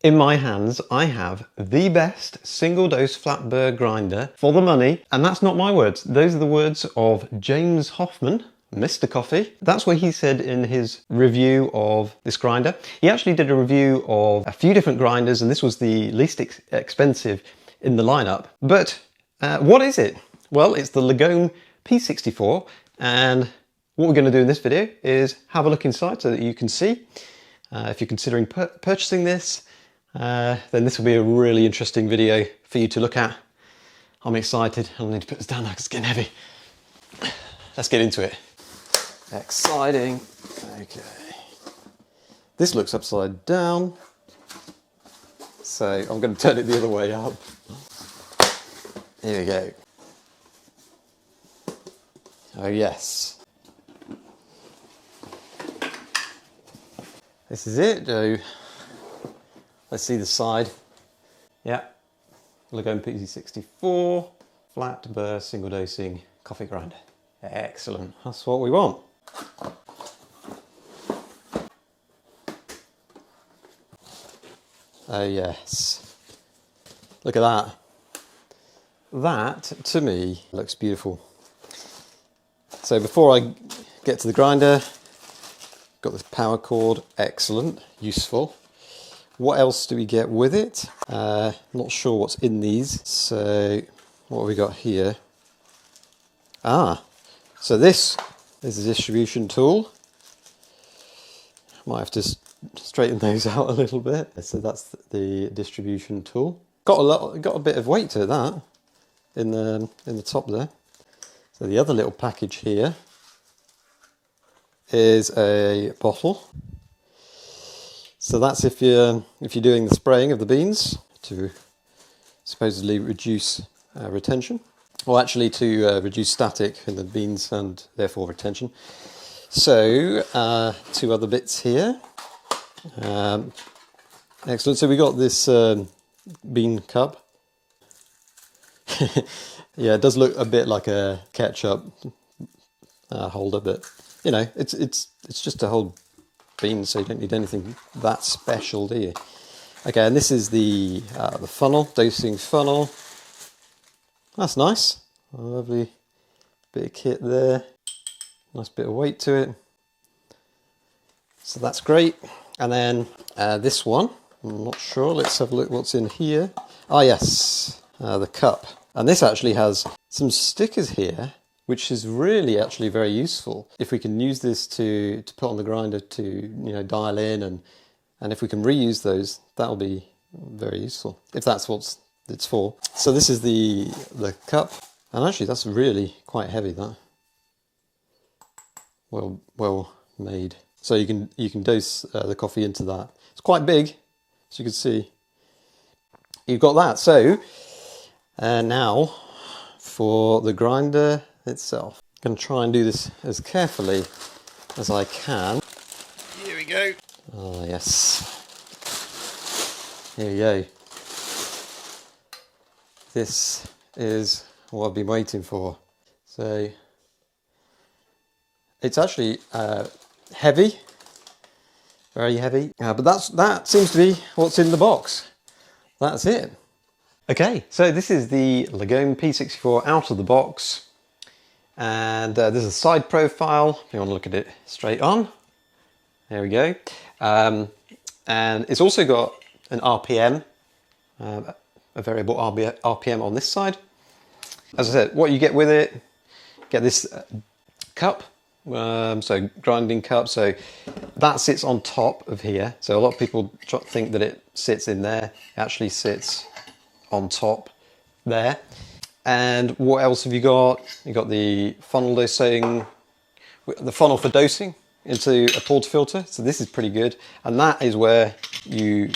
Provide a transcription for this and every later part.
In my hands, I have the best single dose flat burr grinder for the money. And that's not my words. Those are the words of James Hoffman, Mr. Coffee. That's what he said in his review of this grinder. He actually did a review of a few different grinders, and this was the least expensive in the lineup. But what is it? Well, it's the Lagome P64, and what we're going to do in this video is have a look inside so that you can see. If you're considering purchasing this, then this will be a really interesting video for you to look at. I'm excited. I need to put this down now because it's getting heavy. Let's get into it. Exciting. Okay. This looks upside down, so I'm going to turn it the other way up. Here we go. Oh yes. This is it. Let's see the side. Yeah. Lagome PC64 flat burr single dosing coffee grinder. Excellent. That's what we want. Oh yes. Look at that. That, to me, looks beautiful. So before I get to the grinder, got this power cord, excellent, useful. What else do we get with it? Not sure what's in these. So what have we got here? So this is a distribution tool. Might have to straighten those out a little bit. So that's the distribution tool. Got a bit of weight to that in the top there. So the other little package here is a bottle. So that's if you're doing the spraying of the beans to supposedly reduce retention, or actually to reduce static in the beans and therefore retention. So two other bits here. Excellent. So we got this bean cup. Yeah, it does look a bit like a ketchup holder, but you know, it's just to hold beans, so you don't need anything that special, do you? Okay, and this is the funnel, dosing funnel. That's nice. A lovely bit of kit there. Nice bit of weight to it. So that's great. And then this one, I'm not sure. Let's have a look what's in here. Ah, yes, the cup. And this actually has some stickers here, which is really actually very useful. If we can use this to put on the grinder to dial in, and if we can reuse those, that'll be very useful, if that's what it's for. So this is the cup, and actually that's really quite heavy, that. Well made. So you can dose the coffee into that. It's quite big, as you can see. You've got that. So now for the grinder itself. I'm going to try and do this as carefully as I can. Here we go. Oh yes. Here we go. This is what I've been waiting for. So it's actually heavy, very heavy, but that seems to be what's in the box. That's it. Okay, so this is the Lagome P64 out of the box, and there's a side profile if you want to look at it straight on. There we go. And it's also got an RPM, a variable RPM on this side. As I said, what you get with it, get this cup, so grinding cup, so that sits on top of here. So a lot of people think that it sits in there. It actually sits on top there. And what else have you got? You got the funnel dosing, the funnel for dosing into a portafilter. So this is pretty good, and that is where you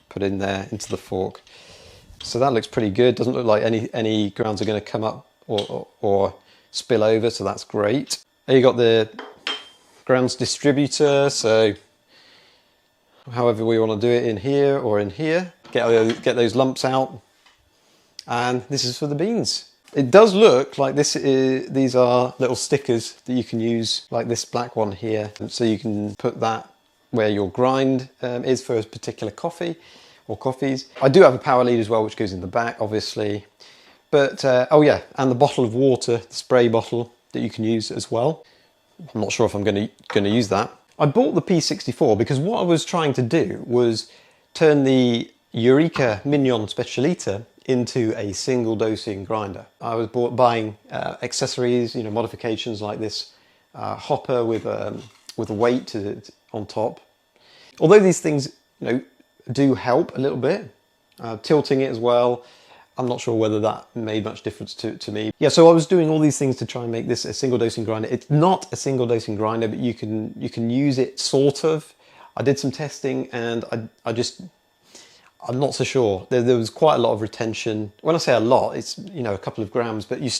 put in there into the fork. So that looks pretty good. Doesn't look like any grounds are going to come up or spill over, so that's great. And you got the grounds distributor, so however we want to do it, in here or in here, get those lumps out. And this is for the beans. It does look like these are little stickers that you can use, like this black one here, so you can put that where your grind is for a particular coffee or coffees. I do have a power lead as well, which goes in the back, obviously. But, oh yeah, and the bottle of water, the spray bottle that you can use as well. I'm not sure if I'm going to use that. I bought the P64 because what I was trying to do was turn the Eureka Mignon Specialita into a single dosing grinder. I was buying accessories, you know, modifications like this hopper with a weight on top. Although these things, you know, do help a little bit, tilting it as well. I'm not sure whether that made much difference to me. Yeah, so I was doing all these things to try and make this a single dosing grinder. It's not a single dosing grinder, but you can use it sort of. I did some testing and I'm not so sure. There was quite a lot of retention. When I say a lot, it's, you know, a couple of grams, but you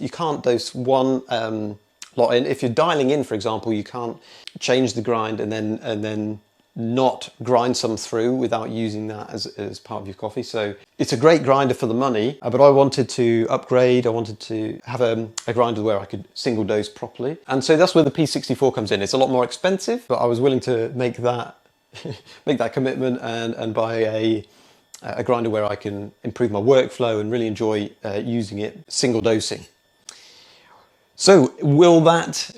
can't dose one lot in. If you're dialing in, for example, you can't change the grind and then not grind some through without using that as part of your coffee. So it's a great grinder for the money, but I wanted to upgrade. I wanted to have a grinder where I could single dose properly. And so that's where the P64 comes in. It's a lot more expensive, but I was willing to make that make that commitment and buy a grinder where I can improve my workflow and really enjoy using it single dosing. So will that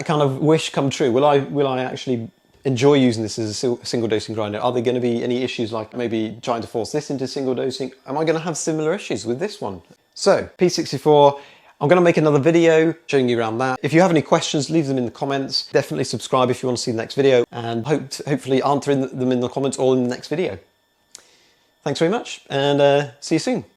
kind of wish come true? Will I actually enjoy using this as a single dosing grinder? Are there going to be any issues like maybe trying to force this into single dosing? Am I going to have similar issues with this one? So P64, I'm going to make another video showing you around that. If you have any questions, leave them in the comments. Definitely subscribe if you want to see the next video, and hopefully answering them in the comments or in the next video. Thanks very much, and see you soon.